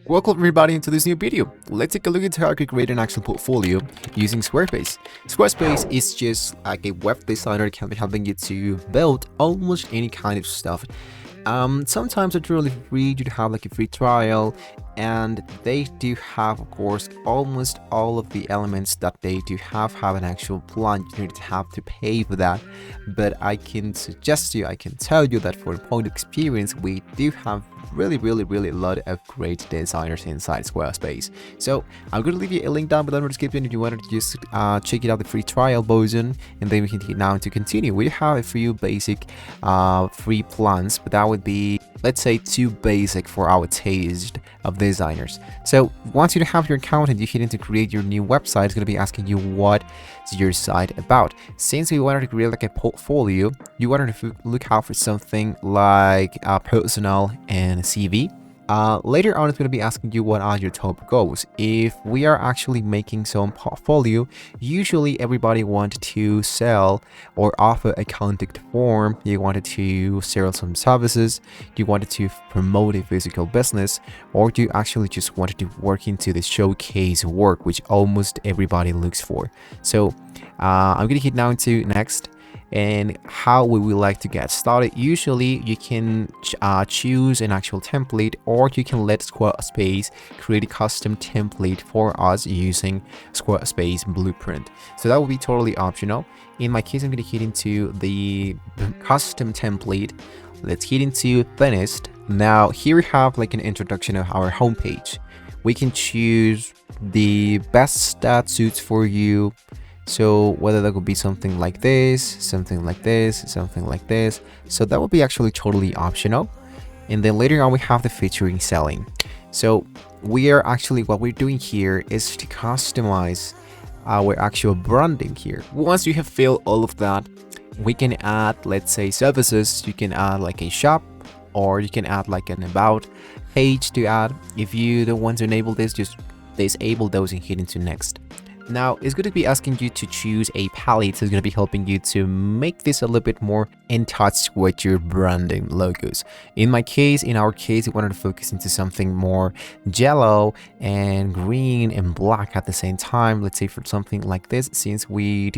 Welcome everybody into this new video. Let's take a look at how I could create an actual portfolio using Squarespace. Squarespace is just like a web designer that can be helping you to build almost any kind of stuff. Sometimes it's really free to have like a free trial, and they do have, of course, almost all of the elements that they do have an actual plan. You need to have to pay for that, but I can tell you that for point of experience, we do have really a lot of great designers inside Squarespace. So I'm going to leave you a link down below in the description if you wanted to just check it out, the free trial version, and then we can hit now to continue. We have a few basic free plans, but that would be, let's say, too basic for our taste of designers. So once you have your account and you hit into create your new website, it's going to be asking you what is your site about. Since we wanted to create like a portfolio, you wanted to look out for something like personal and CV. Later on, it's going to be asking you what are your top goals. If we are actually making some portfolio, usually everybody wants to sell or offer a contact form. You wanted to sell some services, you wanted to promote a physical business, or you actually just wanted to work into the showcase work, which almost everybody looks for. So I'm going to hit now into next. And how we would like to get started. Usually you can choose an actual template, or you can let Squarespace create a custom template for us using Squarespace blueprint. So that will be totally optional. In my case, I'm going to hit into the custom template. Let's hit into finished. Now here we have like an introduction of our homepage. We can choose the best that suits for you. So whether that could be something like this, something like this, something like this. So that would be actually totally optional. And then later on, we have the featuring selling. So we are actually, what we're doing here is to customize our actual branding here. Once you have filled all of that, we can add, let's say, services. You can add like a shop, or you can add like an about page to add. If you don't want to enable this, just disable those and hit into next. Now, it's going to be asking you to choose a palette. So it's going to be helping you to make this a little bit more in touch with your branding logos. In our case, we wanted to focus into something more yellow and green and black at the same time. Let's say for something like this, since we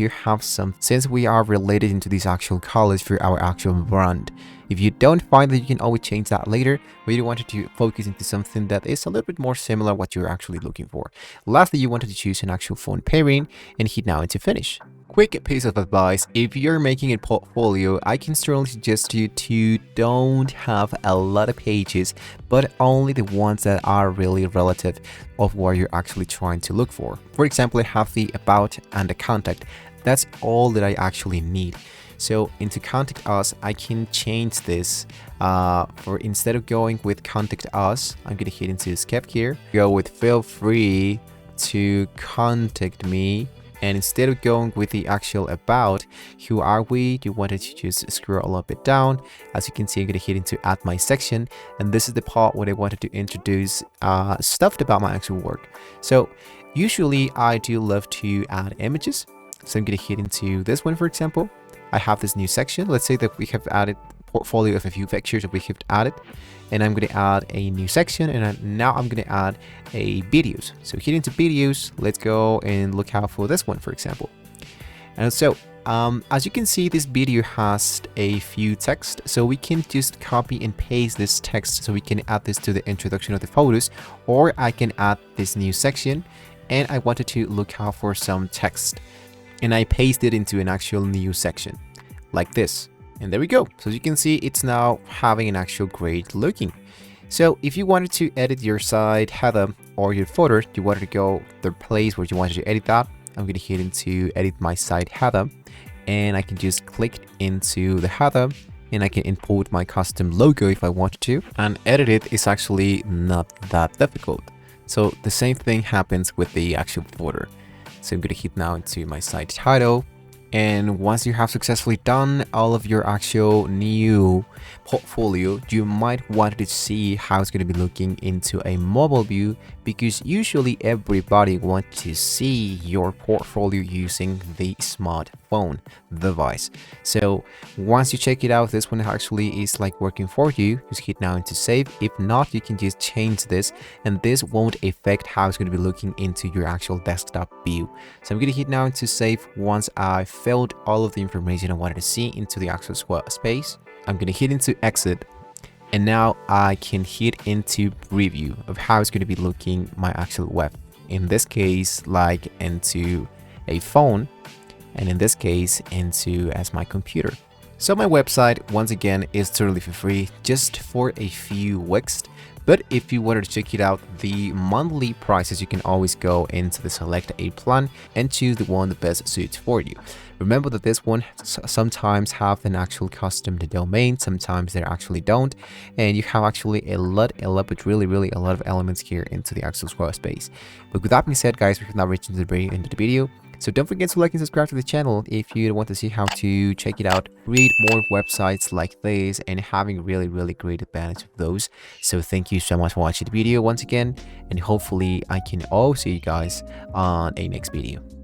are related into these actual colors for our actual brand. If you don't find that, you can always change that later. But you wanted to focus into something that is a little bit more similar what you're actually looking for. Lastly, you wanted to choose an actual font pairing and hit now into finish. Quick piece of advice: if you're making a portfolio, I can strongly suggest you to don't have a lot of pages, but only the ones that are really relative of what you're actually trying to look for. For example, I have the about and the contact. That's all that I actually need. So into contact us, I can change this for instead of going with contact us, I'm going to hit into skip here, go with feel free to contact me. And instead of going with the actual about, who are we, you wanted to just scroll a little bit down. As you can see, I'm going to hit into add my section, and this is the part where I wanted to introduce stuff about my actual work. So usually I do love to add images, so I'm going to hit into this one. For example, I have this new section. Let's say that we have added portfolio of a few pictures that we have added, and I'm going to add a new section, and now I'm going to add a videos. So hit into videos. Let's go and look out for this one, for example. And so as you can see, this video has a few text, so we can just copy and paste this text. So we can add this to the introduction of the photos, or I can add this new section, and I wanted to look out for some text, and I paste it into an actual new section like this. And there we go. So as you can see, it's now having an actual great looking. So if you wanted to edit your site header or your footer, you wanted to go the place where you wanted to edit that, I'm going to hit into edit my site header, and I can just click into the header, and I can import my custom logo if I wanted to, and edit it is actually not that difficult. So the same thing happens with the actual footer. So I'm going to hit now into my site title, And once you have successfully done all of your actual new portfolio, you might want to see how it's going to be looking into a mobile view, because usually everybody wants to see your portfolio using the smartphone device. So once you check it out, this one actually is like working for you. Just hit now into save. If not, you can just change this, and this won't affect how it's going to be looking into your actual desktop view. So I'm going to hit now into save. Once I filled all of the information I wanted to see into the actual Squarespace, I'm going to hit into exit, and now I can hit into preview of how it's going to be looking my actual web. In this case, like into a phone, and in this case into as my computer. So my website, once again, is totally for free, just for a few weeks. But if you wanted to check it out, the monthly prices, you can always go into the select a plan and choose the one that best suits for you. Remember that this one sometimes have an actual custom domain, sometimes they actually don't, and you have actually a lot, but really a lot of elements here into the actual Squarespace. But with that being said, guys, we have now reached into the end of the video. So don't forget to like and subscribe to the channel if you want to see how to check it out, read more websites like this, and having really great advantage of those. So thank you so much for watching the video once again, and hopefully I can all see you guys on a next video.